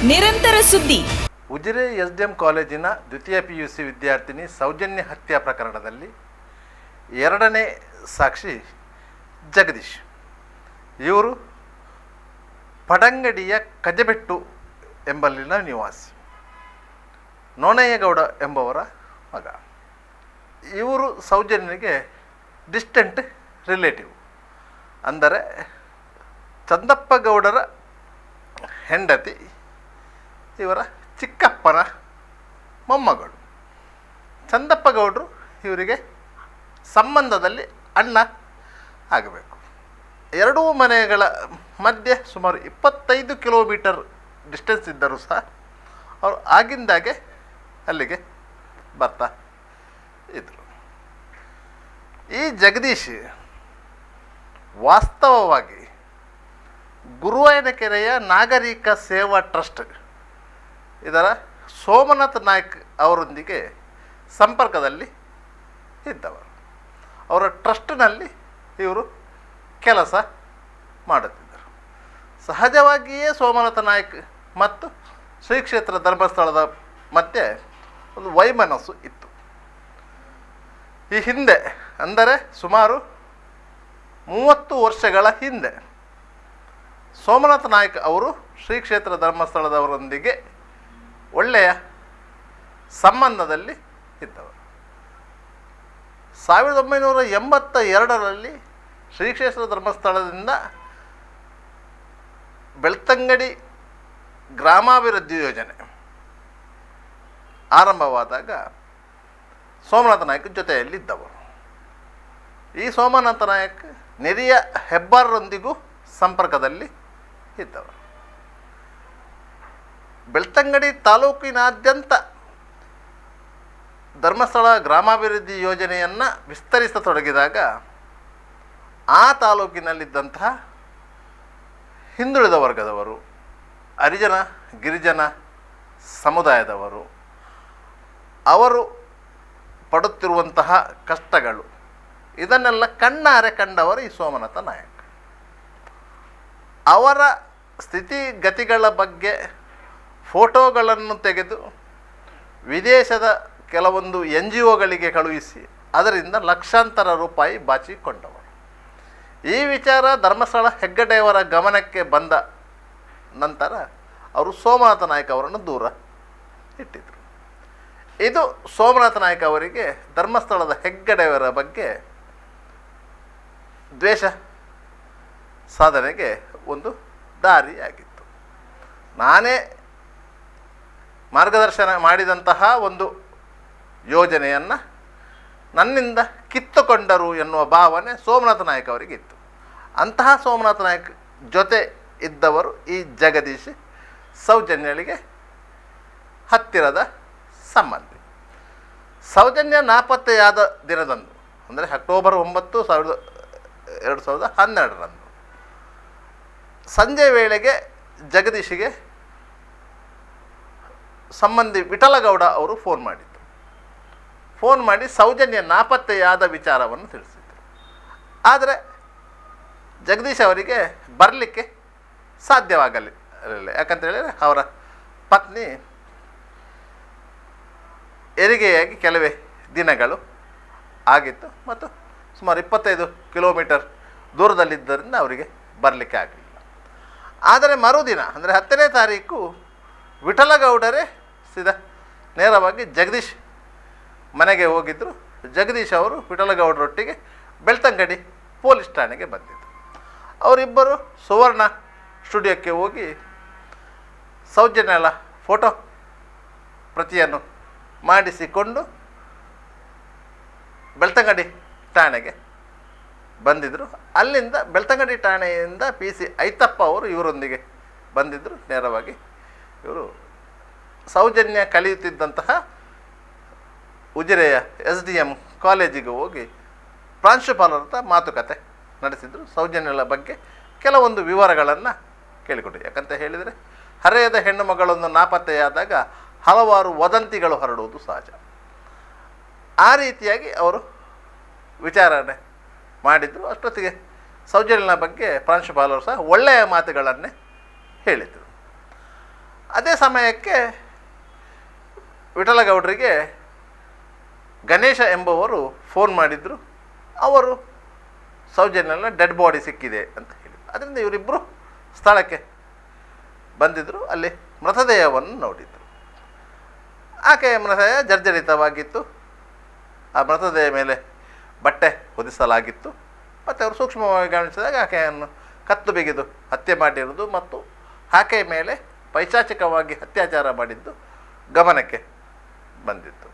ನಿರಂತರ ಸುದ್ದಿ. ಉಜಿರೆ ಎಸ್ಡಿಎಂ ಕಾಲೇಜಿನ ದ್ವಿತೀಯ PUC ವಿದ್ಯಾರ್ಥಿನಿ ಸೌಜನ್ಯ ಹತ್ಯೆ ಪ್ರಕರಣದಲ್ಲಿ ಎರಡನೇ ಸಾಕ್ಷಿ ಜಗದೀಶ್. ಇವರು ಪಡಂಗಡಿಯ ಕಜಬೆಟ್ಟು ಎಂಬಲ್ಲಿನ ನಿವಾಸಿ, ನೋಣಯ್ಯಗೌಡ ಎಂಬವರ ಮಗ. ಇವರು ಸೌಜನ್ಯನಿಗೆ ಡಿಸ್ಟೆಂಟ್ ರಿಲೇಟಿವ್, ಅಂದರೆ ಚಂದಪ್ಪ ಗೌಡರ ಹೆಂಡತಿ ಇವರ ಚಿಕ್ಕಪ್ಪನ ಮೊಮ್ಮಗಳು. ಚಂದಪ್ಪ ಗೌಡರು ಇವರಿಗೆ ಸಂಬಂಧದಲ್ಲಿ ಅಣ್ಣ ಆಗಬೇಕು. ಎರಡೂ ಮನೆಗಳ ಮಧ್ಯೆ ಸುಮಾರು 25 ಕಿಲೋಮೀಟರ್ ಡಿಸ್ಟೆನ್ಸ್ ಇದ್ದರೂ ಸಹ ಅವರು ಆಗಿಂದಾಗೆ ಅಲ್ಲಿಗೆ ಬರ್ತಾ ಇದ್ದರು. ಈ ಜಗದೀಶ್ ವಾಸ್ತವವಾಗಿ ಗುರುವಾಯನಕೆರೆಯ ನಾಗರಿಕ ಸೇವಾ ಟ್ರಸ್ಟ್ ಇದರ ಸೋಮನಾಥ್ ನಾಯ್ಕ್ ಅವರೊಂದಿಗೆ ಸಂಪರ್ಕದಲ್ಲಿ ಇದ್ದವರು. ಅವರ ಟ್ರಸ್ಟ್ನಲ್ಲಿ ಇವರು ಕೆಲಸ ಮಾಡುತ್ತಿದ್ದರು. ಸಹಜವಾಗಿಯೇ ಸೋಮನಾಥ ನಾಯ್ಕ್ ಮತ್ತು ಶ್ರೀ ಕ್ಷೇತ್ರ ಧರ್ಮಸ್ಥಳದ ಮಧ್ಯೆ ಒಂದು ವೈಮನಸ್ಸು ಇತ್ತು. ಈ ಹಿಂದೆ, ಅಂದರೆ ಸುಮಾರು 30 ವರ್ಷಗಳ ಹಿಂದೆ, ಸೋಮನಾಥ ನಾಯ್ಕ್ ಅವರು ಶ್ರೀ ಕ್ಷೇತ್ರ ಧರ್ಮಸ್ಥಳದವರೊಂದಿಗೆ ಒಳ್ಳೆಯ ಸಂಬಂಧದಲ್ಲಿ ಇದ್ದವರು. 1982ರಲ್ಲಿ ಶ್ರೀ ಕ್ಷೇತ್ರ ಧರ್ಮಸ್ಥಳದಿಂದ ಬೆಳ್ತಂಗಡಿ ಗ್ರಾಮಾಭಿವೃದ್ಧಿ ಯೋಜನೆ ಆರಂಭವಾದಾಗ ಸೋಮನಾಥ ನಾಯ್ಕ್ ಜೊತೆಯಲ್ಲಿದ್ದವರು. ಈ ಸೋಮನಾಥ ನಾಯ್ಕ್ ನೆರೆಯ ಹೆಬ್ಬಾರರೊಂದಿಗೂ ಸಂಪರ್ಕದಲ್ಲಿ ಇದ್ದವರು. ಬೆಳ್ತಂಗಡಿ ತಾಲೂಕಿನಾದ್ಯಂತ ಧರ್ಮಸ್ಥಳ ಗ್ರಾಮಾಭಿವೃದ್ಧಿ ಯೋಜನೆಯನ್ನು ವಿಸ್ತರಿಸತೊಡಗಿದಾಗ ಆ ತಾಲೂಕಿನಲ್ಲಿದ್ದಂತಹ ಹಿಂದುಳಿದ ವರ್ಗದವರು, ಹರಿಜನ ಗಿರಿಜನ ಸಮುದಾಯದವರು, ಅವರು ಪಡುತ್ತಿರುವಂತಹ ಕಷ್ಟಗಳು, ಇದನ್ನೆಲ್ಲ ಕಣ್ಣಾರೆ ಕಂಡವರು ಈ ಸೋಮನಾಥ ನಾಯ್ಕ್. ಅವರ ಸ್ಥಿತಿಗತಿಗಳ ಬಗ್ಗೆ ಫೋಟೋಗಳನ್ನು ತೆಗೆದು ವಿದೇಶದ ಕೆಲವೊಂದು NGOಗಳಿಗೆ ಕಳುಹಿಸಿ ಅದರಿಂದ ಲಕ್ಷಾಂತರ ರೂಪಾಯಿ ಬಾಚಿಕೊಂಡವರು. ಈ ವಿಚಾರ ಧರ್ಮಸ್ಥಳ ಹೆಗ್ಗಡೆಯವರ ಗಮನಕ್ಕೆ ಬಂದ ನಂತರ ಅವರು ಸೋಮನಾಥ ನಾಯ್ಕ್ ಅವರನ್ನು ದೂರ ಇಟ್ಟಿದ್ದರು. ಇದು ಸೋಮನಾಥ ನಾಯ್ಕ್ ಅವರಿಗೆ ಧರ್ಮಸ್ಥಳದ ಹೆಗ್ಗಡೆಯವರ ಬಗ್ಗೆ ದ್ವೇಷ ಸಾಧನೆಗೆ ಒಂದು ದಾರಿಯಾಗಿತ್ತು. ನಾನೇ ಮಾರ್ಗದರ್ಶನ ಮಾಡಿದಂತಹ ಒಂದು ಯೋಜನೆಯನ್ನು ನನ್ನಿಂದ ಕಿತ್ತುಕೊಂಡರು ಎನ್ನುವ ಭಾವನೆ ಸೋಮನಾಥ ನಾಯ್ಕ್ ಅವರಿಗಿತ್ತು. ಅಂತಹ ಸೋಮನಾಥ ನಾಯ್ಕ್ ಜೊತೆ ಇದ್ದವರು ಈ ಜಗದೀಶ್, ಸೌಜನ್ಯಳಿಗೆ ಹತ್ತಿರದ ಸಂಬಂಧಿ. ಸೌಜನ್ಯ ನಾಪತ್ತೆಯಾದ ದಿನದಂದು, ಅಂದರೆ ಅಕ್ಟೋಬರ್ 9, 2012ರಂದು ಸಂಜೆ ವೇಳೆಗೆ ಜಗದೀಶಿಗೆ ಸಂಬಂಧಿ ವಿಠಲಗೌಡ ಅವರು ಫೋನ್ ಮಾಡಿದ್ದು. ಫೋನ್ ಮಾಡಿ ಸೌಜನ್ಯ ನಾಪತ್ತೆಯಾದ ವಿಚಾರವನ್ನು ತಿಳಿಸಿದರು. ಆದರೆ ಜಗದೀಶ್ ಅವರಿಗೆ ಬರಲಿಕ್ಕೆ ಸಾಧ್ಯವಾಗಲಿಲ್ಲ. ಯಾಕಂತೇಳಿದರೆ ಅವರ ಪತ್ನಿ ಹೆರಿಗೆಯಾಗಿ ಕೆಲವೇ ದಿನಗಳು ಆಗಿತ್ತು ಮತ್ತು ಸುಮಾರು 25 ಕಿಲೋಮೀಟರ್ ದೂರದಲ್ಲಿದ್ದರಿಂದ ಅವರಿಗೆ ಬರಲಿಕ್ಕೆ ಆಗಲಿಲ್ಲ. ಆದರೆ ಮರುದಿನ, ಅಂದರೆ 10ನೇ ತಾರೀಕು ವಿಠಲಗೌಡರೇ ನೇರವಾಗಿ ಜಗದೀಶ್ ಮನೆಗೆ ಹೋಗಿದ್ದರು. ಜಗದೀಶ್ ಅವರು ವಿಠಲಗೌಡರೊಟ್ಟಿಗೆ ಬೆಳ್ತಂಗಡಿ ಪೊಲೀಸ್ ಠಾಣೆಗೆ ಬಂದಿದ್ದರು. ಅವರಿಬ್ಬರು ಸುವರ್ಣ ಸ್ಟುಡಿಯೋಕ್ಕೆ ಹೋಗಿ ಸೌಜನ್ಯಳ ಫೋಟೋ ಪ್ರತಿಯನ್ನು ಮಾಡಿಸಿಕೊಂಡು ಬೆಳ್ತಂಗಡಿ ಠಾಣೆಗೆ ಬಂದಿದ್ದರು. ಅಲ್ಲಿಂದ ಬೆಳ್ತಂಗಡಿ ಠಾಣೆಯಿಂದ PC ಐತಪ್ಪ ಅವರು ಇವರೊಂದಿಗೆ ಬಂದಿದ್ದರು. ನೇರವಾಗಿ ಇವರು ಸೌಜನ್ಯ ಕಲಿಯುತ್ತಿದ್ದಂತಹ ಉಜಿರೆಯ SDM ಕಾಲೇಜಿಗೆ ಹೋಗಿ ಪ್ರಾಂಶುಪಾಲರ ಹತ್ರ ಮಾತುಕತೆ ನಡೆಸಿದರು. ಸೌಜನ್ಯಳ ಬಗ್ಗೆ ಕೆಲವೊಂದು ವಿವರಗಳನ್ನು ಕೇಳಿಕೊಟ್ಟರು. ಯಾಕಂತ ಹೇಳಿದರೆ ಹರೆಯದ ಹೆಣ್ಣು ಮಗಳೊಂದು ನಾಪತ್ತೆಯಾದಾಗ ಹಲವಾರು ವದಂತಿಗಳು ಹರಡುವುದು ಸಹಜ. ಆ ರೀತಿಯಾಗಿ ಅವರು ವಿಚಾರಣೆ ಮಾಡಿದರು. ಅಷ್ಟೊತ್ತಿಗೆ ಸೌಜನ್ಯನ ಬಗ್ಗೆ ಪ್ರಾಂಶುಪಾಲರು ಸಹ ಒಳ್ಳೆಯ ಮಾತುಗಳನ್ನೇ ಹೇಳಿದರು. ಅದೇ ಸಮಯಕ್ಕೆ ವಿಠಲಗೌಡರಿಗೆ ಗಣೇಶ ಎಂಬುವರು ಫೋನ್ ಮಾಡಿದರು. ಅವರು ಸೌಜನ್ಯನ ಡೆಡ್ ಬಾಡಿ ಸಿಕ್ಕಿದೆ ಅಂತ ಹೇಳಿದರು. ಅದರಿಂದ ಇವರಿಬ್ಬರು ಸ್ಥಳಕ್ಕೆ ಬಂದಿದ್ದರು. ಅಲ್ಲಿ ಮೃತದೇಹವನ್ನು ನೋಡಿದರು. ಆಕೆಯ ಮೃತದೇಹ ಜರ್ಜರಿತವಾಗಿತ್ತು. ಆ ಮೃತದೇಹ ಮೇಲೆ ಬಟ್ಟೆ ಹೊದಿಸಲಾಗಿತ್ತು. ಮತ್ತು ಅವರು ಸೂಕ್ಷ್ಮವಾಗಿ ಗಮನಿಸಿದಾಗ ಆಕೆಯನ್ನು ಕತ್ತು ಬಿಗಿದು ಹತ್ಯೆ ಮಾಡಿರುವುದು ಮತ್ತು ಆಕೆಯ ಮೇಲೆ ಪೈಶಾಚಿಕವಾಗಿ ಅತ್ಯಾಚಾರ ಮಾಡಿದ್ದು ಗಮನಕ್ಕೆ ಬಂದಿತ್ತು.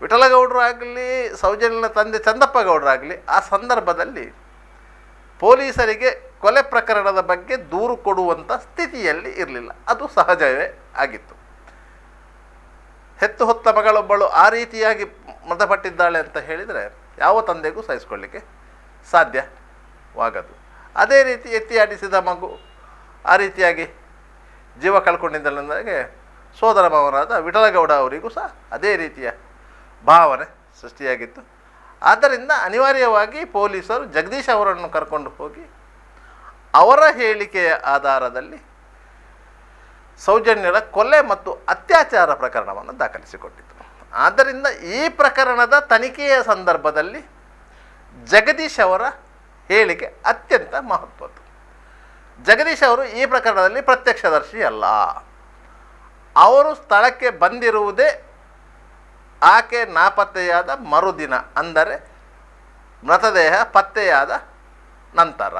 ವಿಠಲಗೌಡರು ಆಗಲಿ, ಸೌಜನ್ಯನ ತಂದೆ ಚಂದಪ್ಪ ಗೌಡರಾಗಲಿ ಆ ಸಂದರ್ಭದಲ್ಲಿ ಪೊಲೀಸರಿಗೆ ಕೊಲೆ ಪ್ರಕರಣದ ಬಗ್ಗೆ ದೂರು ಕೊಡುವಂಥ ಸ್ಥಿತಿಯಲ್ಲಿ ಇರಲಿಲ್ಲ. ಅದು ಸಹಜವೇ ಆಗಿತ್ತು. ಹೆತ್ತು ಹೊತ್ತ ಮಗಳೊಬ್ಬಳು ಆ ರೀತಿಯಾಗಿ ಮೃತಪಟ್ಟಿದ್ದಾಳೆ ಅಂತ ಹೇಳಿದರೆ ಯಾವ ತಂದೆಗೂ ಸಹಿಸ್ಕೊಳ್ಳಿಕ್ಕೆ ಸಾಧ್ಯವಾಗದು. ಅದೇ ರೀತಿ ಎತ್ತಿ ಆಡಿಸಿದ ಮಗು ಆ ರೀತಿಯಾಗಿ ಜೀವ ಕಳ್ಕೊಂಡಿದ್ದಳೆಂದರೆ ಸೋದರ ಮಾವನಾದ ವಿಠಲಗೌಡ ಅವರಿಗೂ ಸಹ ಅದೇ ರೀತಿಯ ಭಾವನೆ ಸೃಷ್ಟಿಯಾಗಿತ್ತು. ಆದ್ದರಿಂದ ಅನಿವಾರ್ಯವಾಗಿ ಪೊಲೀಸರು ಜಗದೀಶ್ ಅವರನ್ನು ಕರ್ಕೊಂಡು ಹೋಗಿ ಅವರ ಹೇಳಿಕೆಯ ಆಧಾರದಲ್ಲಿ ಸೌಜನ್ಯರ ಕೊಲೆ ಮತ್ತು ಅತ್ಯಾಚಾರ ಪ್ರಕರಣವನ್ನು ದಾಖಲಿಸಿಕೊಟ್ಟಿದ್ದರು. ಆದ್ದರಿಂದ ಈ ಪ್ರಕರಣದ ತನಿಖೆಯ ಸಂದರ್ಭದಲ್ಲಿ ಜಗದೀಶ್ ಅವರ ಹೇಳಿಕೆ ಅತ್ಯಂತ ಮಹತ್ವದ್ದು. ಜಗದೀಶ್ ಅವರು ಈ ಪ್ರಕರಣದಲ್ಲಿ ಪ್ರತ್ಯಕ್ಷದರ್ಶಿ ಅಲ್ಲ. ಅವರು ಸ್ಥಳಕ್ಕೆ ಬಂದಿರುವುದೇ ಆಕೆ ನಾಪತ್ತೆಯಾದ ಮರುದಿನ, ಅಂದರೆ ಮೃತದೇಹ ಪತ್ತೆಯಾದ ನಂತರ.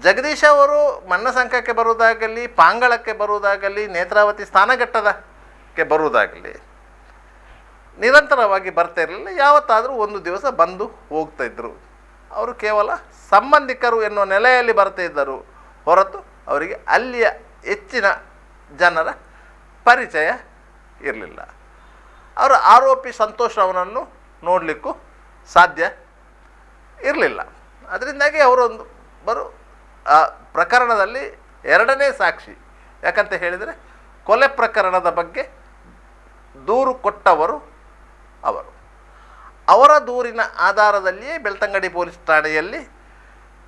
ಜಗದೀಶ್ ಅವರು ಮಣ್ಣಸಂಕಕ್ಕೆ ಬರುವುದಾಗಲಿ, ಪಾಂಗಳಕ್ಕೆ ಬರುವುದಾಗಲಿ, ನೇತ್ರಾವತಿ ಸ್ನಾನಘಟ್ಟದಕ್ಕೆ ಬರುವುದಾಗಲಿ ನಿರಂತರವಾಗಿ ಬರ್ತಾ ಇರಲಿಲ್ಲ. ಯಾವತ್ತಾದರೂ ಒಂದು ದಿವಸ ಬಂದು ಹೋಗ್ತಾಯಿದ್ರು. ಅವರು ಕೇವಲ ಸಂಬಂಧಿಕರು ಎನ್ನುವ ನೆಲೆಯಲ್ಲಿ ಬರ್ತಾ ಇದ್ದರು ಹೊರತು ಅವರಿಗೆ ಅಲ್ಲಿಯ ಹೆಚ್ಚಿನ ಜನರ ಪರಿಚಯ ಇರಲಿಲ್ಲ. ಅವರ ಆರೋಪಿ ಸಂತೋಷ್ ಅವನನ್ನು ನೋಡಲಿಕ್ಕೂ ಸಾಧ್ಯ ಇರಲಿಲ್ಲ. ಅದರಿಂದಾಗಿ ಅವರೊಂದು ಆ ಪ್ರಕರಣದಲ್ಲಿ ಎರಡನೇ ಸಾಕ್ಷಿ. ಯಾಕಂತ ಹೇಳಿದರೆ ಕೊಲೆ ಪ್ರಕರಣದ ಬಗ್ಗೆ ದೂರು ಕೊಟ್ಟವರು ಅವರು. ಅವರ ದೂರಿನ ಆಧಾರದಲ್ಲಿಯೇ ಬೆಳ್ತಂಗಡಿ ಪೊಲೀಸ್ ಠಾಣೆಯಲ್ಲಿ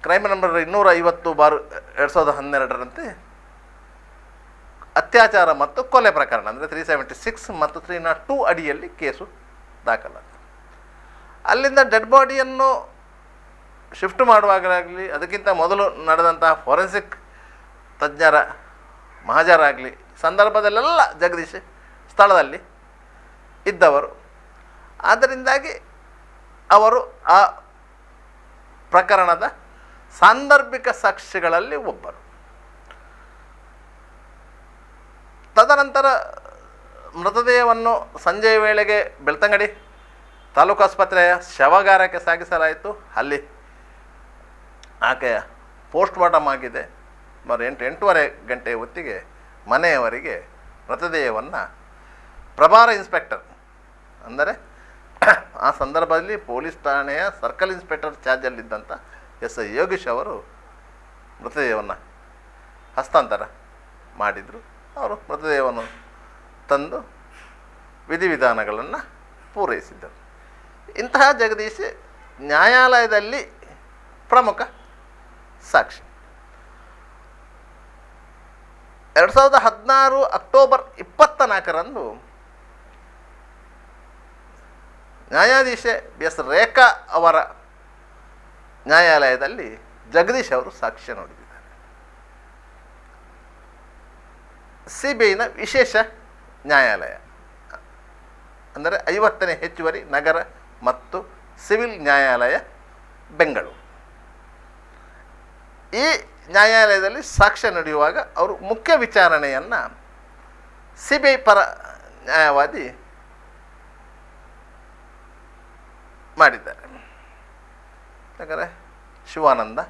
ಕ್ರೈಮ್ ನಂಬರ್ 250/2012 ಅತ್ಯಾಚಾರ ಮತ್ತು ಕೊಲೆ ಪ್ರಕರಣ ಅಂದರೆ 376 ಮತ್ತು 302 ಅಡಿಯಲ್ಲಿ ಕೇಸು ದಾಖಲಾಯಿತು. ಅಲ್ಲಿಂದ ಡೆಡ್ ಬಾಡಿಯನ್ನು ಶಿಫ್ಟ್ ಮಾಡುವಾಗಲಾಗಲಿ, ಅದಕ್ಕಿಂತ ಮೊದಲು ನಡೆದಂತಹ ಫೋರೆನ್ಸಿಕ್ ತಜ್ಞರ ಮಹಾಜರಾಗಲಿ ಸಂದರ್ಭದಲ್ಲೆಲ್ಲ ಜಗದೀಶ್ ಸ್ಥಳದಲ್ಲಿ ಇದ್ದವರು. ಆದ್ದರಿಂದಾಗಿ ಅವರು ಆ ಪ್ರಕರಣದ ಸಾಂದರ್ಭಿಕ ಸಾಕ್ಷಿಗಳಲ್ಲಿ ಒಬ್ಬರು. ತದನಂತರ ಮೃತದೇಹವನ್ನು ಸಂಜೆಯ ವೇಳೆಗೆ ಬೆಳ್ತಂಗಡಿ ತಾಲೂಕು ಆಸ್ಪತ್ರೆಯ ಶವಾಗಾರಕ್ಕೆ ಸಾಗಿಸಲಾಯಿತು. ಅಲ್ಲಿ ಆಕೆಯ ಪೋಸ್ಟ್ ಮಾರ್ಟಮ್ ಆಗಿದೆ. 8-8:30 ಗಂಟೆ ಹೊತ್ತಿಗೆ ಮನೆಯವರಿಗೆ ಮೃತದೇಹವನ್ನು ಪ್ರಭಾರ ಇನ್ಸ್ಪೆಕ್ಟರ್, ಅಂದರೆ ಆ ಸಂದರ್ಭದಲ್ಲಿ ಪೊಲೀಸ್ ಠಾಣೆಯ ಸರ್ಕಲ್ ಇನ್ಸ್ಪೆಕ್ಟರ್ ಚಾರ್ಜಲ್ಲಿದ್ದಂಥ SI ಯೋಗೀಶ್ ಅವರು ಮೃತದೇಹವನ್ನು ಹಸ್ತಾಂತರ ಮಾಡಿದರು. ಅವರು ಮೃತದೇಹವನ್ನು ತಂದು ವಿಧಿವಿಧಾನಗಳನ್ನು ಪೂರೈಸಿದ್ದರು. ಇಂತಹ ಜಗದೀಶ್ ನ್ಯಾಯಾಲಯದಲ್ಲಿ ಪ್ರಮುಖ ಸಾಕ್ಷಿ. 2016 ಅಕ್ಟೋಬರ್ 24ರಂದು ನ್ಯಾಯಾಧೀಶೆ BS ರೇಖಾ ಅವರ ನ್ಯಾಯಾಲಯದಲ್ಲಿ ಜಗದೀಶ್ ಅವರು ಸಾಕ್ಷ್ಯ ನುಡಿದಿದ್ದಾರೆ. CBIನ ವಿಶೇಷ ನ್ಯಾಯಾಲಯ, ಅಂದರೆ 50ನೇ ಹೆಚ್ಚುವರಿ ನಗರ ಮತ್ತು ಸಿವಿಲ್ ನ್ಯಾಯಾಲಯ, ಬೆಂಗಳೂರು. ಈ ನ್ಯಾಯಾಲಯದಲ್ಲಿ ಸಾಕ್ಷ್ಯ ನಡೆಯುವಾಗ ಅವರು ಮುಖ್ಯ ವಿಚಾರಣೆಯನ್ನು CBI ಪರ ನ್ಯಾಯವಾದಿ ಮಾಡಿದ್ದಾರೆ. ಯಾಕಂದರೆ ಶಿವಾನಂದ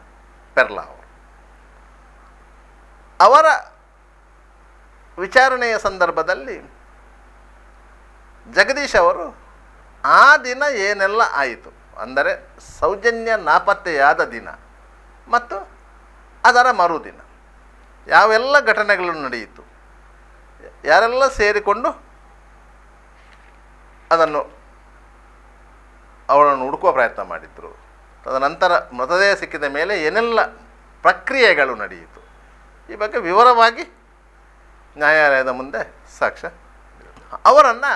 ಪೆರ್ಲಾ ಅವರು ಅವರ ವಿಚಾರಣೆಯ ಸಂದರ್ಭದಲ್ಲಿ ಜಗದೀಶ್ ಅವರು ಆ ದಿನ ಏನೆಲ್ಲ ಆಯಿತು, ಅಂದರೆ ಸೌಜನ್ಯ ನಾಪತ್ತೆಯಾದ ದಿನ ಮತ್ತು ಅದರ ಮರುದಿನ ಯಾವೆಲ್ಲ ಘಟನೆಗಳು ನಡೆಯಿತು, ಯಾರೆಲ್ಲ ಸೇರಿಕೊಂಡು ಅವಳನ್ನು ಹುಡುಕುವ ಪ್ರಯತ್ನ ಮಾಡಿದರು, ತದನಂತರ ಮೃತದೇಹ ಸಿಕ್ಕಿದ ಮೇಲೆ ಏನೆಲ್ಲ ಪ್ರಕ್ರಿಯೆಗಳು ನಡೆಯಿತು, ಈ ಬಗ್ಗೆ ವಿವರವಾಗಿ ನ್ಯಾಯಾಲಯದ ಮುಂದೆ ಸಾಕ್ಷ್ಯ. ಅವರನ್ನು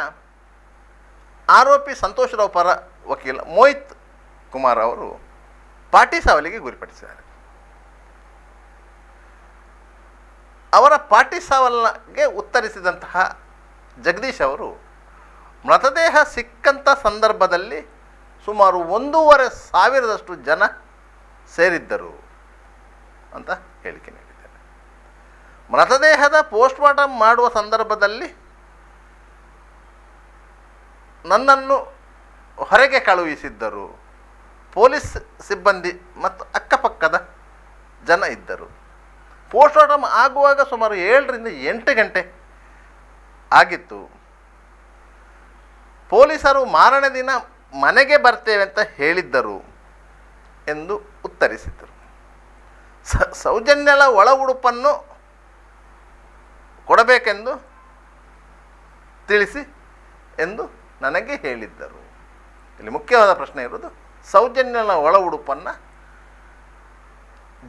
ಆರೋಪಿ ಸಂತೋಷರಾವ್ ಪರ ವಕೀಲ ಮೋಹಿತ್ ಕುಮಾರ್ ಅವರು ಪಾಟಿ ಸಾವಲಿಗೆ ಗುರಿಪಡಿಸಿದ್ದಾರೆ. ಅವರ ಪಾಟಿ ಸಾವಲ್ಗೆ ಉತ್ತರಿಸಿದಂತಹ ಜಗದೀಶ್ ಅವರು ಮೃತದೇಹ ಸಿಕ್ಕಂಥ ಸಂದರ್ಭದಲ್ಲಿ ಸುಮಾರು 1,500 ಜನ ಸೇರಿದ್ದರು ಅಂತ ಹೇಳಿಕೆ ನೀಡಿದ್ದಾರೆ. ಮೃತದೇಹದ ಪೋಸ್ಟ್ಮಾರ್ಟಮ್ ಮಾಡುವ ಸಂದರ್ಭದಲ್ಲಿ ನನ್ನನ್ನು ಹೊರಗೆ ಕಳುಹಿಸಿದ್ದರು. ಪೊಲೀಸ್ ಸಿಬ್ಬಂದಿ ಮತ್ತು ಅಕ್ಕಪಕ್ಕದ ಜನ ಇದ್ದರು. ಪೋಸ್ಟ್ಮಾರ್ಟಮ್ ಆಗುವಾಗ ಸುಮಾರು 7ರಿಂದ 8 ಗಂಟೆ ಆಗಿತ್ತು. ಪೊಲೀಸರು ಮಾರನೇ ದಿನ ಮನೆಗೆ ಬರ್ತೇವೆ ಅಂತ ಹೇಳಿದ್ದರು ಎಂದು ಉತ್ತರಿಸಿದರು. ಸೌಜನ್ಯಳ ಒಳ ಉಡುಪನ್ನು ಕೊಡಬೇಕೆಂದು ತಿಳಿಸಿ ಎಂದು ನನಗೆ ಹೇಳಿದ್ದರು. ಇಲ್ಲಿ ಮುಖ್ಯವಾದ ಪ್ರಶ್ನೆ ಇರೋದು, ಸೌಜನ್ಯಳ ಒಳ ಉಡುಪನ್ನು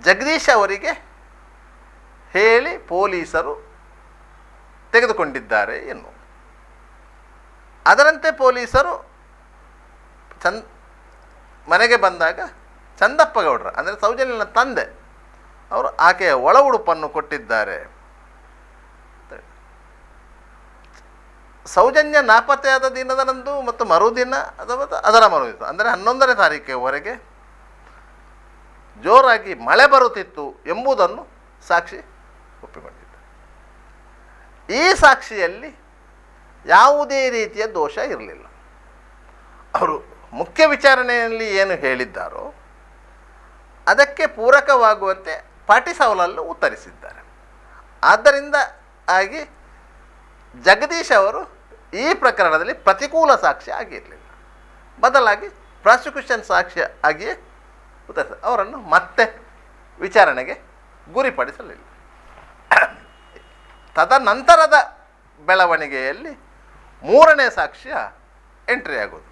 ಜಗದೀಶ್ ಅವರಿಗೆ ಹೇಳಿ ಪೊಲೀಸರು ತೆಗೆದುಕೊಂಡಿದ್ದಾರೆ ಎನ್ನುವುದು. ಅದರಂತೆ ಪೊಲೀಸರು ಮನೆಗೆ ಬಂದಾಗ ಚಂದಪ್ಪ ಗೌಡ್ರ ಅಂದರೆ ಸೌಜನ್ಯನ ತಂದೆ ಅವರು ಆಕೆಯ ಒಳ ಉಡುಪನ್ನು ಕೊಟ್ಟಿದ್ದಾರೆ. ಸೌಜನ್ಯ ನಾಪತ್ತೆಯಾದ ದಿನದಂದು ಮತ್ತು ಮರುದಿನ ಅಥವಾ ಅದರ ಮರುದಿನ ಅಂದರೆ 11ನೇ ತಾರೀಕಿನವರೆಗೆ ಜೋರಾಗಿ ಮಳೆ ಬರುತ್ತಿತ್ತು ಎಂಬುದನ್ನು ಸಾಕ್ಷಿ ಒಪ್ಪಿಕೊಂಡಿದ್ದ. ಈ ಸಾಕ್ಷಿಯಲ್ಲಿ ಯಾವುದೇ ರೀತಿಯ ದೋಷ ಇರಲಿಲ್ಲ. ಅವರು ಮುಖ್ಯ ವಿಚಾರಣೆಯಲ್ಲಿ ಏನು ಹೇಳಿದ್ದಾರೋ ಅದಕ್ಕೆ ಪೂರಕವಾಗುವಂತೆ ಪಾಟಿ ಸಾವಲಲ್ಲೂ ಉತ್ತರಿಸಿದ್ದಾರೆ. ಆದ್ದರಿಂದ ಆಗಿ ಜಗದೀಶ್ ಅವರು ಈ ಪ್ರಕರಣದಲ್ಲಿ ಪ್ರತಿಕೂಲ ಸಾಕ್ಷ್ಯ ಆಗಿರಲಿಲ್ಲ, ಬದಲಾಗಿ ಪ್ರಾಸಿಕ್ಯೂಷನ್ ಸಾಕ್ಷ್ಯ ಆಗಿಯೇ ಉತ್ತರಿಸಿದ್ದಾರೆ. ಅವರನ್ನು ಮತ್ತೆ ವಿಚಾರಣೆಗೆ ಗುರಿಪಡಿಸಲಿಲ್ಲ. ತದನಂತರದ ಬೆಳವಣಿಗೆಯಲ್ಲಿ 3ನೇ ಸಾಕ್ಷ್ಯ ಎಂಟ್ರಿ ಆಗೋದು.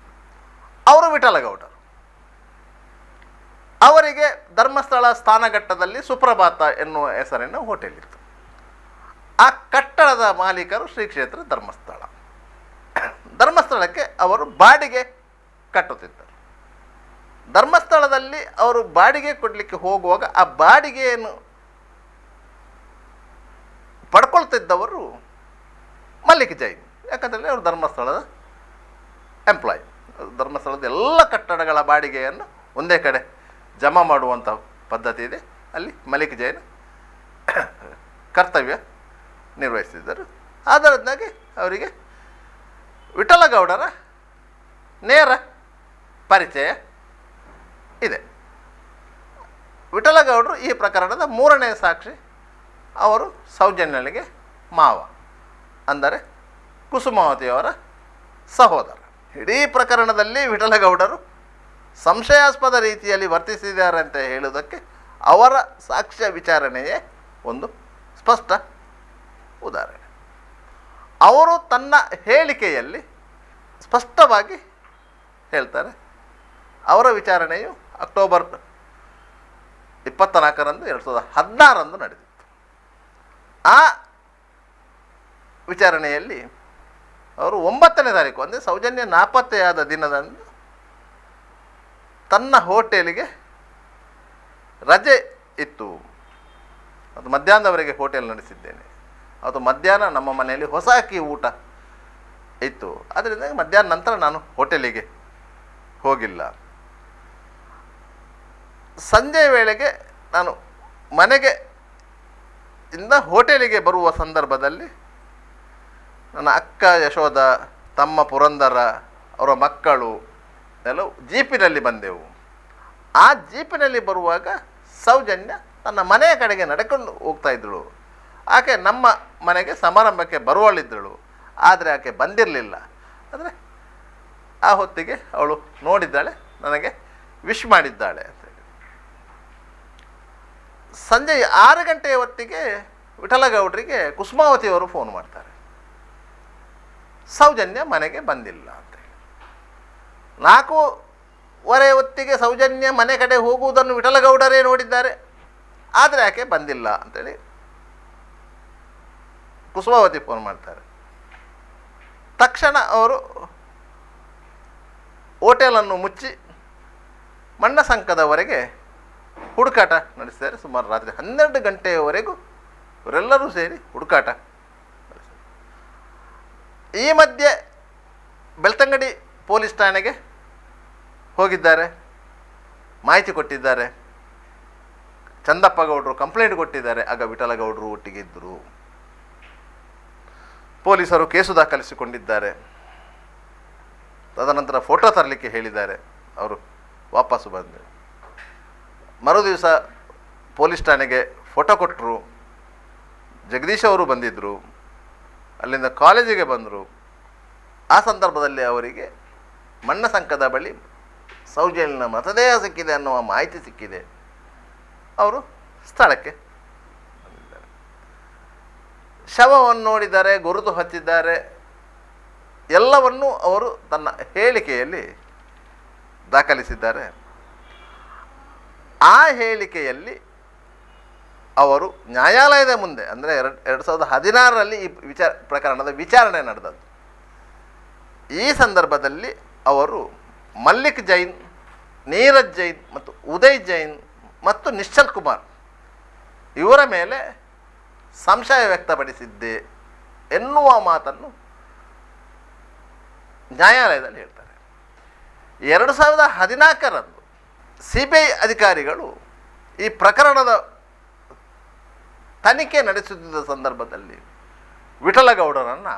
ಅವರು ವಿಠಲಗೌಡರು. ಅವರಿಗೆ ಧರ್ಮಸ್ಥಳ ಸ್ಥಾನಘಟ್ಟದಲ್ಲಿ ಸುಪ್ರಭಾತ ಎನ್ನುವ ಹೆಸರಿನ ಹೋಟೆಲ್ ಇತ್ತು. ಆ ಕಟ್ಟಡದ ಮಾಲೀಕರು ಶ್ರೀ ಕ್ಷೇತ್ರ ಧರ್ಮಸ್ಥಳ. ಧರ್ಮಸ್ಥಳಕ್ಕೆ ಅವರು ಬಾಡಿಗೆ ಕಟ್ಟುತ್ತಿದ್ದರು. ಧರ್ಮಸ್ಥಳದಲ್ಲಿ ಅವರು ಬಾಡಿಗೆ ಕೊಡಲಿಕ್ಕೆ ಹೋಗುವಾಗ ಆ ಬಾಡಿಗೆಯನ್ನು ಪಡ್ಕೊಳ್ತಿದ್ದವರು ಮಲ್ಲಿಕ್ ಜೈನ್. ಯಾಕಂದರೆ ಅವರು ಧರ್ಮಸ್ಥಳದ ಎಂಪ್ಲಾಯ್. ಧರ್ಮಸ್ಥಳದ ಎಲ್ಲ ಕಟ್ಟಡಗಳ ಬಾಡಿಗೆಯನ್ನು ಒಂದೇ ಕಡೆ ಜಮಾ ಮಾಡುವಂಥ ಪದ್ಧತಿ ಇದೆ. ಅಲ್ಲಿ ಮಲ್ಲಿಕ್ ಜೈನ್ ಕರ್ತವ್ಯ ನಿರ್ವಹಿಸಿದ್ದರು. ಅದರಿಂದಾಗಿ ಅವರಿಗೆ ವಿಠಲಗೌಡರ ನೇರ ಪರಿಚಯ ಇದೆ. ವಿಠಲಗೌಡರು ಈ ಪ್ರಕರಣದ 3ನೇ ಸಾಕ್ಷಿ. ಅವರು ಸೌಜನ್ಯಳಿಗೆ ಮಾವ, ಅಂದರೆ ಕುಸುಮಾವತಿಯವರ ಸಹೋದರ. ಇಡೀ ಪ್ರಕರಣದಲ್ಲಿ ವಿಠಲಗೌಡರು ಸಂಶಯಾಸ್ಪದ ರೀತಿಯಲ್ಲಿ ವರ್ತಿಸಿದ್ದಾರೆ ಅಂತ ಹೇಳುವುದಕ್ಕೆ ಅವರ ಸಾಕ್ಷ್ಯ ವಿಚಾರಣೆಯೇ ಒಂದು ಸ್ಪಷ್ಟ ಉದಾಹರಣೆ. ಅವರು ತನ್ನ ಹೇಳಿಕೆಯಲ್ಲಿ ಸ್ಪಷ್ಟವಾಗಿ ಹೇಳ್ತಾರೆ, ಅವರ ವಿಚಾರಣೆಯು ಅಕ್ಟೋಬರ್ 24ರಂದು 2016 ನಡೆದಿತ್ತು. ಆ ವಿಚಾರಣೆಯಲ್ಲಿ ಅವರು 9ನೇ ತಾರೀಕು ಅಂದರೆ ಸೌಜನ್ಯ ನಾಪತ್ತೆಯಾದ ದಿನದಂದು ತನ್ನ ಹೋಟೆಲಿಗೆ ರಜೆ ಇತ್ತು. ಅದು ಮಧ್ಯಾಹ್ನದವರೆಗೆ ಹೋಟೆಲ್ ನಡೆಸಿದ್ದೇನೆ. ಅದು ಮಧ್ಯಾಹ್ನ ನಮ್ಮ ಮನೆಯಲ್ಲಿ ಹೊಸ ಅಕ್ಕಿ ಊಟ ಇತ್ತು. ಅದರಿಂದ ಮಧ್ಯಾಹ್ನ ನಂತರ ನಾನು ಹೋಟೆಲಿಗೆ ಹೋಗಿಲ್ಲ. ಸಂಜೆ ವೇಳೆಗೆ ನಾನು ಮನೆಗೆ ಇಂದ ಹೋಟೆಲಿಗೆ ಬರುವ ಸಂದರ್ಭದಲ್ಲಿ ನನ್ನ ಅಕ್ಕ ಯಶೋಧ, ತಮ್ಮ ಪುರಂದರ, ಅವರ ಮಕ್ಕಳು ಎಲ್ಲವೂ ಜೀಪಿನಲ್ಲಿ ಬಂದೆವು. ಆ ಜೀಪಿನಲ್ಲಿ ಬರುವಾಗ ಸೌಜನ್ಯ ತನ್ನ ಮನೆಯ ಕಡೆಗೆ ನಡ್ಕೊಂಡು ಹೋಗ್ತಾ ಇದ್ದಳು. ಆಕೆ ನಮ್ಮ ಮನೆಗೆ ಸಮಾರಂಭಕ್ಕೆ ಬರುವಳಿದ್ದಳು, ಆದರೆ ಆಕೆ ಬಂದಿರಲಿಲ್ಲ. ಅಂದರೆ ಆ ಹೊತ್ತಿಗೆ ಅವಳು ನೋಡಿದ್ದಾಳೆ, ನನಗೆ ವಿಶ್ ಮಾಡಿದ್ದಾಳೆ ಅಂತೇಳಿ. ಸಂಜೆ 6 ಗಂಟೆಯ ಹೊತ್ತಿಗೆ ವಿಠಲಗೌಡರಿಗೆ ಕುಸುಮಾವತಿಯವರು ಫೋನ್ ಮಾಡ್ತಾರೆ, ಸೌಜನ್ಯ ಮನೆಗೆ ಬಂದಿಲ್ಲ ಅಂತೇಳಿ. 4:15 ಹೊತ್ತಿಗೆ ಸೌಜನ್ಯ ಮನೆ ಕಡೆ ಹೋಗುವುದನ್ನು ವಿಠಲಗೌಡರೇ ನೋಡಿದ್ದಾರೆ, ಆದರೆ ಆಕೆ ಬಂದಿಲ್ಲ ಅಂತೇಳಿ ಕುಸುಮಾವತಿ ಫೋನ್ ಮಾಡ್ತಾರೆ. ತಕ್ಷಣ ಅವರು ಹೋಟೆಲನ್ನು ಮುಚ್ಚಿ ಮಣ್ಣಸಂಕದವರೆಗೆ ಹುಡುಕಾಟ ನಡೆಸಿದ್ದಾರೆ. ಸುಮಾರು ರಾತ್ರಿ 12 ಗಂಟೆಯವರೆಗೂ ಇವರೆಲ್ಲರೂ ಸೇರಿ ಹುಡುಕಾಟ ನಡೆಸಿದ್ದಾರೆ. ಈ ಮಧ್ಯೆ ಬೆಳ್ತಂಗಡಿ ಪೊಲೀಸ್ ಠಾಣೆಗೆ ಹೋಗಿದ್ದಾರೆ, ಮಾಹಿತಿ ಕೊಟ್ಟಿದ್ದಾರೆ. ಚಂದಪ್ಪ ಗೌಡರು ಕಂಪ್ಲೇಂಟ್ ಕೊಟ್ಟಿದ್ದಾರೆ. ಆಗ ವಿಠಲಗೌಡರು ಒಟ್ಟಿಗೆ ಇದ್ದರು. ಪೊಲೀಸರು ಕೇಸು ದಾಖಲಿಸಿಕೊಂಡಿದ್ದಾರೆ. ತದನಂತರ ಫೋಟೋ ತರಲಿಕ್ಕೆ ಹೇಳಿದ್ದಾರೆ. ಅವರು ವಾಪಸ್ಸು ಬಂದರು. ಮರುದಿವಸ ಪೊಲೀಸ್ ಠಾಣೆಗೆ ಫೋಟೋ ಕೊಟ್ಟರು. ಜಗದೀಶ್ ಅವರು ಬಂದಿದ್ದರು. ಅಲ್ಲಿಂದ ಕಾಲೇಜಿಗೆ ಬಂದರು. ಆ ಸಂದರ್ಭದಲ್ಲಿ ಅವರಿಗೆ ಮಣ್ಣಸಂಕದ ಬಳಿ ಸೌಜನ್ಯನ ಮೃತದೇಹ ಸಿಕ್ಕಿದೆ ಅನ್ನುವ ಮಾಹಿತಿ ಸಿಕ್ಕಿದೆ. ಅವರು ಸ್ಥಳಕ್ಕೆ ಬಂದಿದ್ದಾರೆ. ಶವವನ್ನು ನೋಡಿದ್ದಾರೆ, ಗುರುತು ಹಚ್ಚಿದ್ದಾರೆ. ಎಲ್ಲವನ್ನೂ ಅವರು ತನ್ನ ಹೇಳಿಕೆಯಲ್ಲಿ ದಾಖಲಿಸಿದ್ದಾರೆ. ಆ ಹೇಳಿಕೆಯಲ್ಲಿ ಅವರು ನ್ಯಾಯಾಲಯದ ಮುಂದೆ, ಅಂದರೆ 2016ರಲ್ಲಿ ಈ ಪ್ರಕರಣದ ವಿಚಾರಣೆ ನಡೆದದ್ದು. ಈ ಸಂದರ್ಭದಲ್ಲಿ ಅವರು ಮಲ್ಲಿಕ್ ಜೈನ್, ನೀರಜ್ ಜೈನ್ ಮತ್ತು ಉದಯ್ ಜೈನ್ ಮತ್ತು ನಿಶ್ಚಲ್ ಕುಮಾರ್ ಇವರ ಮೇಲೆ ಸಂಶಯ ವ್ಯಕ್ತಪಡಿಸಿದ್ದೆ ಎನ್ನುವ ಮಾತನ್ನು ನ್ಯಾಯಾಲಯದಲ್ಲಿ ಹೇಳ್ತಾರೆ. 2014ರಂದು CBI ಅಧಿಕಾರಿಗಳು ಈ ಪ್ರಕರಣದ ತನಿಖೆ ನಡೆಸುತ್ತಿದ್ದ ಸಂದರ್ಭದಲ್ಲಿ ವಿಠಲಗೌಡರನ್ನು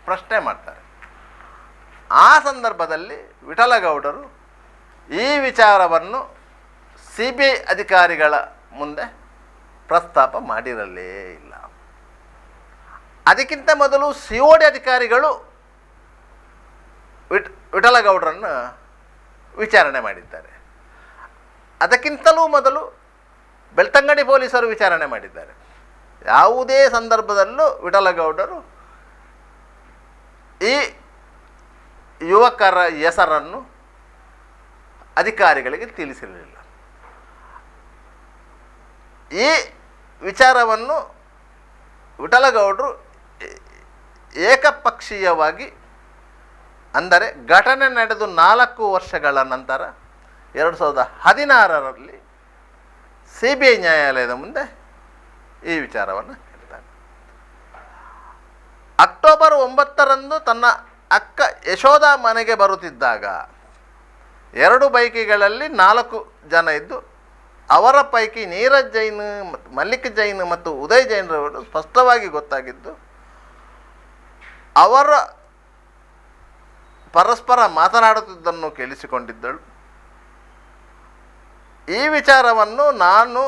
ಪ್ರಶ್ನೆ ಮಾಡ್ತಾರೆ. ಆ ಸಂದರ್ಭದಲ್ಲಿ ವಿಠಲಗೌಡರು ಈ ವಿಚಾರವನ್ನು CBI ಅಧಿಕಾರಿಗಳ ಮುಂದೆ ಪ್ರಸ್ತಾಪ ಮಾಡಿರಲೇ ಇಲ್ಲ. ಅದಕ್ಕಿಂತ ಮೊದಲು COD ಅಧಿಕಾರಿಗಳು ವಿಠಲಗೌಡರನ್ನು ವಿಚಾರಣೆ ಮಾಡಿದ್ದಾರೆ. ಅದಕ್ಕಿಂತಲೂ ಮೊದಲು ಬೆಳ್ತಂಗಡಿ ಪೊಲೀಸರು ವಿಚಾರಣೆ ಮಾಡಿದ್ದಾರೆ. ಯಾವುದೇ ಸಂದರ್ಭದಲ್ಲೂ ವಿಠಲಗೌಡರು ಈ ಯುವಕರ ಹೆಸರನ್ನು ಅಧಿಕಾರಿಗಳಿಗೆ ತಿಳಿಸಿರಲಿಲ್ಲ. ಈ ವಿಚಾರವನ್ನು ವಿಠಲಗೌಡರು ಏಕಪಕ್ಷೀಯವಾಗಿ, ಅಂದರೆ ಘಟನೆ ನಡೆದು 4 ವರ್ಷಗಳ ನಂತರ 2016ರಲ್ಲಿ CBI ನ್ಯಾಯಾಲಯದ ಮುಂದೆ ಈ ವಿಚಾರವನ್ನು ಹೇಳ್ತಾರೆ. ಅಕ್ಟೋಬರ್ 9ರಂದು ತನ್ನ ಅಕ್ಕ ಯಶೋಧ ಮನೆಗೆ ಬರುತ್ತಿದ್ದಾಗ 2 ಬೈಕಿಗಳಲ್ಲಿ 4 ಜನ ಇದ್ದು, ಅವರ ಪೈಕಿ ನೀರಜ್ ಜೈನ್, ಮಲ್ಲಿಕ್ ಜೈನ್ ಮತ್ತು ಉದಯ್ ಜೈನ್ರವರು ಸ್ಪಷ್ಟವಾಗಿ ಗೊತ್ತಾಗಿದ್ದು, ಅವರ ಪರಸ್ಪರ ಮಾತನಾಡುತ್ತಿದ್ದನ್ನು ಕೇಳಿಸಿಕೊಂಡಿದ್ದಳು. ಈ ವಿಚಾರವನ್ನು ನಾನು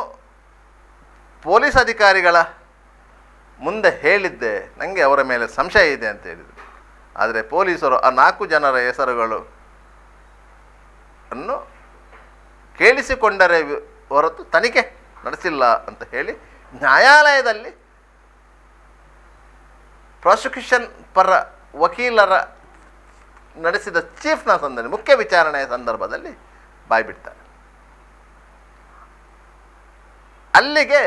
ಪೊಲೀಸ್ ಅಧಿಕಾರಿಗಳ ಮುಂದೆ ಹೇಳಿದ್ದೆ, ನನಗೆ ಅವರ ಮೇಲೆ ಸಂಶಯ ಇದೆ ಅಂತ ಹೇಳಿದರು. ಆದರೆ ಪೊಲೀಸರು ಆ 4 ಜನರ ಹೆಸರುಗಳು ಅನ್ನು ಕೇಳಿಸಿಕೊಂಡರೆ ಹೊರತು ತನಿಖೆ ನಡೆಸಿಲ್ಲ ಅಂತ ಹೇಳಿ ನ್ಯಾಯಾಲಯದಲ್ಲಿ ಪ್ರಾಸಿಕ್ಯೂಷನ್ ಪರ ವಕೀಲರ ನಡೆಸಿದ ಚೀಫ್ನ ಮುಖ್ಯ ವಿಚಾರಣೆಯ ಸಂದರ್ಭದಲ್ಲಿ ಬಾಯ್ಬಿಡ್ತಾರೆ. ಅಲ್ಲಿಗೆ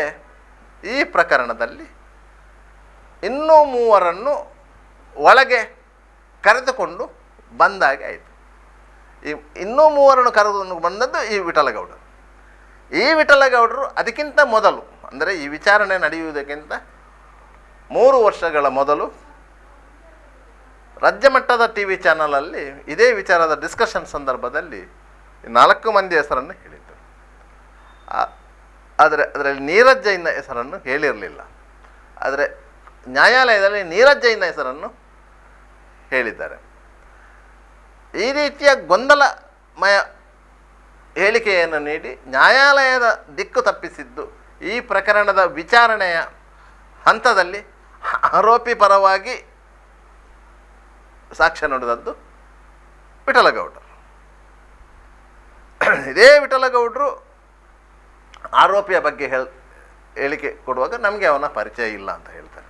ಈ ಪ್ರಕರಣದಲ್ಲಿ ಇನ್ನೂ 3 ಒಳಗೆ ಕರೆದುಕೊಂಡು ಬಂದಾಗೆ ಆಯಿತು. ಈ ಇನ್ನೂ 3 ಕರೆದುಕೊಂಡು ಬಂದದ್ದು ಈ ವಿಠಲಗೌಡರು. ಈ ವಿಠಲಗೌಡರು ಅದಕ್ಕಿಂತ ಮೊದಲು, ಅಂದರೆ ಈ ವಿಚಾರಣೆ ನಡೆಯುವುದಕ್ಕಿಂತ 3 ವರ್ಷಗಳ ಮೊದಲು ರಾಜ್ಯ ಮಟ್ಟದ TV ಚಾನಲಲ್ಲಿ ಇದೇ ವಿಚಾರದ ಡಿಸ್ಕಷನ್ ಸಂದರ್ಭದಲ್ಲಿ 4 ಮಂದಿ ಹೆಸರನ್ನು ಹೇಳಿದ್ದರು. ಆದರೆ ಅದರಲ್ಲಿ ನೀರಜ್ ಜೈನ್ನ ಹೆಸರನ್ನು ಹೇಳಿರಲಿಲ್ಲ. ಆದರೆ ನ್ಯಾಯಾಲಯದಲ್ಲಿ ನೀರಜ್ ಜೈನ್ನ ಹೆಸರನ್ನು ಹೇಳಿದ್ದಾರೆ. ಈ ರೀತಿಯ ಗೊಂದಲಮಯ ಹೇಳಿಕೆಯನ್ನು ನೀಡಿ ನ್ಯಾಯಾಲಯದ ದಿಕ್ಕು ತಪ್ಪಿಸಿದ್ದು, ಈ ಪ್ರಕರಣದ ವಿಚಾರಣೆಯ ಹಂತದಲ್ಲಿ ಆರೋಪಿ ಪರವಾಗಿ ಸಾಕ್ಷ್ಯ ನುಡಿದದ್ದು ವಿಠಲಗೌಡರು. ಇದೇ ವಿಠಲಗೌಡರು ಆರೋಪಿಯ ಬಗ್ಗೆ ಹೇಳಿಕೆ ಕೊಡುವಾಗ ನಮಗೆ ಅವನ ಪರಿಚಯ ಇಲ್ಲ ಅಂತ ಹೇಳ್ತಾರೆ.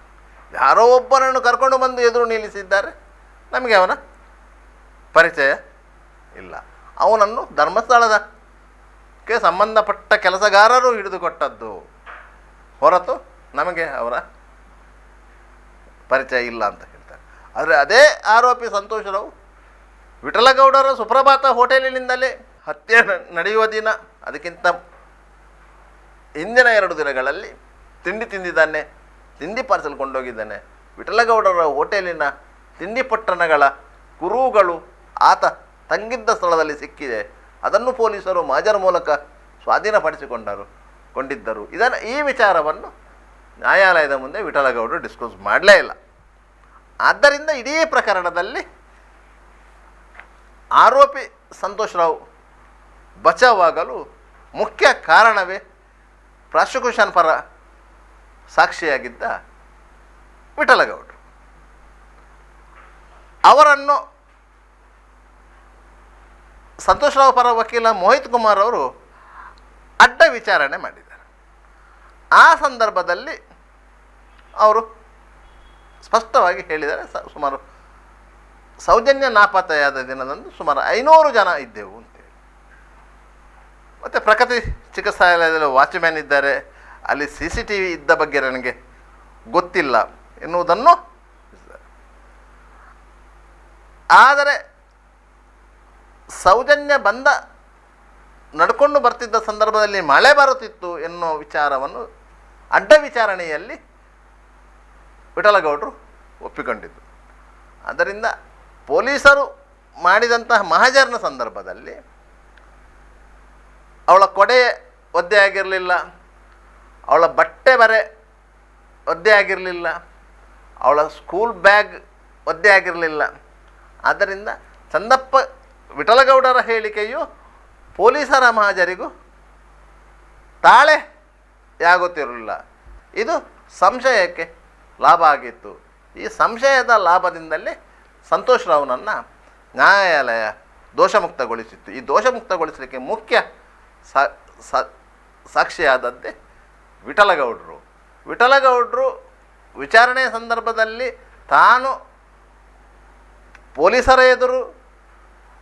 ಯಾರೋ ಒಬ್ಬನನ್ನು ಕರ್ಕೊಂಡು ಬಂದು ಎದುರು ನಿಲ್ಲಿಸಿದ್ದಾರೆ, ನಮಗೆ ಅವನ ಪರಿಚಯ ಇಲ್ಲ. ಅವನನ್ನು ಧರ್ಮಸ್ಥಳದಕ್ಕೆ ಸಂಬಂಧಪಟ್ಟ ಕೆಲಸಗಾರರು ಹಿಡಿದುಕೊಟ್ಟದ್ದು ಹೊರತು ನಮಗೆ ಅವರ ಪರಿಚಯ ಇಲ್ಲ ಅಂತ ಹೇಳ್ತಾರೆ. ಆದರೆ ಅದೇ ಆರೋಪಿ ಸಂತೋಷ್ ರಾವ್ ವಿಠಲಗೌಡರ ಸುಪ್ರಭಾತ ಹೋಟೆಲಿನಿಂದಲೇ ಹತ್ಯೆ ನಡೆಯುವ ದಿನ ಅದಕ್ಕಿಂತ ಹಿಂದಿನ 2 ದಿನಗಳಲ್ಲಿ ತಿಂಡಿ ತಿಂದಿದ್ದಾನೆ, ತಿಂಡಿ ಪಾರ್ಸಲ್ ಕೊಂಡೋಗಿದ್ದಾನೆ. ವಿಠಲಗೌಡರ ಹೋಟೆಲಿನ ತಿಂಡಿ ಪಟ್ಟಣಗಳ ಕುರುಹುಗಳು ಆತ ತಂಗಿದ್ದ ಸ್ಥಳದಲ್ಲಿ ಸಿಕ್ಕಿದೆ. ಅದನ್ನು ಪೊಲೀಸರು ಮಹಜರ್ ಮೂಲಕ ಕೊಂಡಿದ್ದರು. ಈ ವಿಚಾರವನ್ನು ನ್ಯಾಯಾಲಯದ ಮುಂದೆ ವಿಠಲಗೌಡರು ಡಿಸ್ಕ್ಲೋಸ್ ಮಾಡಲೇ ಇಲ್ಲ. ಆದ್ದರಿಂದ ಇಡೀ ಪ್ರಕರಣದಲ್ಲಿ ಆರೋಪಿ ಸಂತೋಷ್ ರಾವ್ ಬಚಾವಾಗಲು ಮುಖ್ಯ ಕಾರಣವೇ ಪ್ರಾಸಿಕ್ಯೂಷನ್ ಪರ ಸಾಕ್ಷಿಯಾಗಿದ್ದ ವಿಠಲಗೌಡರು. ಅವರನ್ನು ಸಂತೋಷ್ ರಾವ್ ಪರ ವಕೀಲ ಮೋಹಿತ್ ಕುಮಾರ್ ಅವರು ಅಡ್ಡ ವಿಚಾರಣೆ ಮಾಡಿದ್ದಾರೆ. ಆ ಸಂದರ್ಭದಲ್ಲಿ ಅವರು ಸ್ಪಷ್ಟವಾಗಿ ಹೇಳಿದ್ದಾರೆ, ಸುಮಾರು ಸೌಜನ್ಯ ನಾಪತ್ತೆಯಾದ ದಿನದಂದು ಸುಮಾರು 500 ಜನ ಇದ್ದೆವು ಅಂತೇಳಿ. ಮತ್ತು ಪ್ರಗತಿ ಚಿಕಿತ್ಸಾಲಯದಲ್ಲಿ ವಾಚ್ಮ್ಯಾನ್ ಇದ್ದಾರೆ, ಅಲ್ಲಿ CCTV ಇದ್ದ ಬಗ್ಗೆ ನನಗೆ ಗೊತ್ತಿಲ್ಲ ಎನ್ನುವುದನ್ನು. ಆದರೆ ಸೌಜನ್ಯ ನಡ್ಕೊಂಡು ಬರ್ತಿದ್ದ ಸಂದರ್ಭದಲ್ಲಿ ಮಳೆ ಬರುತ್ತಿತ್ತು ಎನ್ನುವ ವಿಚಾರವನ್ನು ಅಡ್ಡ ವಿಚಾರಣೆಯಲ್ಲಿ ವಿಠಲಗೌಡರು ಒಪ್ಪಿಕೊಂಡಿದ್ದು. ಆದ್ದರಿಂದ ಪೊಲೀಸರು ಮಾಡಿದಂತಹ ಮಹಜರ್ನ ಸಂದರ್ಭದಲ್ಲಿ ಅವಳ ಕೊಡೆ ಒದ್ದೆ ಆಗಿರಲಿಲ್ಲ, ಅವಳ ಬಟ್ಟೆ ಬರೆ ಒದ್ದೆ ಆಗಿರಲಿಲ್ಲ, ಅವಳ ಸ್ಕೂಲ್ ಬ್ಯಾಗ್ ಒದ್ದೆ ಆಗಿರಲಿಲ್ಲ. ಆದ್ದರಿಂದ ಚಂದಪ್ಪ ವಿಠಲಗೌಡರ ಹೇಳಿಕೆಯು ಪೊಲೀಸರ ಮಹಜರಿಗೂ ತಾಳೆಯಾಗುತ್ತಿರಲಿಲ್ಲ. ಇದು ಸಂಶಯಕ್ಕೆ ಲಾಭ ಆಗಿತ್ತು. ಈ ಸಂಶಯದ ಲಾಭದಿಂದಲೇ ಸಂತೋಷ್ ರಾವ್ನನ್ನು ನ್ಯಾಯಾಲಯ ದೋಷಮುಕ್ತಗೊಳಿಸಿತ್ತು. ಈ ದೋಷಮುಕ್ತಗೊಳಿಸಲಿಕ್ಕೆ ಮುಖ್ಯ ಸಾಕ್ಷಿಯಾದದ್ದೇ ವಿಠಲಗೌಡರು. ವಿಠಲಗೌಡರು ವಿಚಾರಣೆಯ ಸಂದರ್ಭದಲ್ಲಿ ತಾನು ಪೊಲೀಸರ ಎದುರು,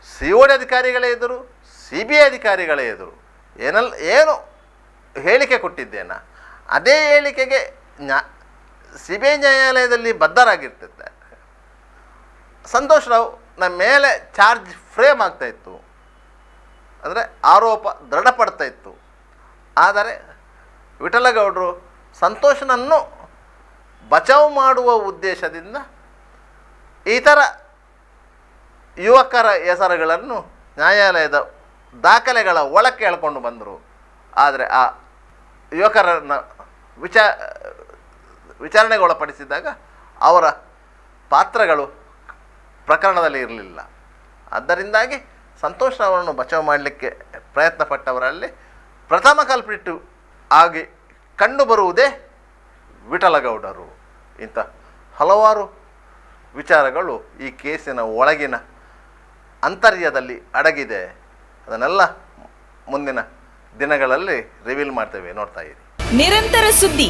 COD ಅಧಿಕಾರಿಗಳ ಎದುರು, CBI ಅಧಿಕಾರಿಗಳ ಎದುರು ಏನು ಹೇಳಿಕೆ ಕೊಟ್ಟಿದ್ದೇನೆ, ಅದೇ ಹೇಳಿಕೆಗೆ CBI ನ್ಯಾಯಾಲಯದಲ್ಲಿ ಬದ್ಧರಾಗಿರ್ತಿದ್ದಾರೆ. ಸಂತೋಷ್ ರಾವ್ ನಮ್ಮ ಮೇಲೆ ಚಾರ್ಜ್ ಫ್ರೇಮ್ ಆಗ್ತಾಯಿತ್ತು, ಅಂದರೆ ಆರೋಪ ದೃಢಪಡ್ತಾ ಇತ್ತು. ಆದರೆ ವಿಠಲಗೌಡರು ಸಂತೋಷನನ್ನು ಬಚಾವು ಮಾಡುವ ಉದ್ದೇಶದಿಂದ ಇತರ ಯುವಕರ ಹೆಸರುಗಳನ್ನು ನ್ಯಾಯಾಲಯದ ದಾಖಲೆಗಳ ಒಳಕ್ಕೆ ಎಳ್ಕೊಂಡು ಬಂದರು. ಆದರೆ ಆ ಯುವಕರನ್ನು ವಿಚಾರಣೆಗೆ ಒಳಪಡಿಸಿದಾಗ ಅವರ ಪಾತ್ರಗಳು ಪ್ರಕರಣದಲ್ಲಿ ಇರಲಿಲ್ಲ. ಆದ್ದರಿಂದಾಗಿ ಸಂತೋಷ್ ಅವರನ್ನು ಬಚಾವ್ ಮಾಡಲಿಕ್ಕೆ ಪ್ರಯತ್ನಪಟ್ಟವರಲ್ಲಿ ಪ್ರಥಮ ಕಲ್ಪಿಟ್ಟು ಆಗಿ ಕಂಡುಬರುವುದೇ ವಿಠಲಗೌಡರು. ಇಂಥ ಹಲವಾರು ವಿಚಾರಗಳು ಈ ಕೇಸಿನ ಒಳಗಿನ ಅಂತರ್ಯದಲ್ಲಿ ಅಡಗಿದೆ. ಅದನ್ನೆಲ್ಲ ಮುಂದಿನ ದಿನಗಳಲ್ಲಿ ರಿವೀಲ್ ಮಾಡ್ತೇವೆ, ನೋಡ್ತಾ ಇರಿ. ನಿರಂತರ ಸುದ್ದಿ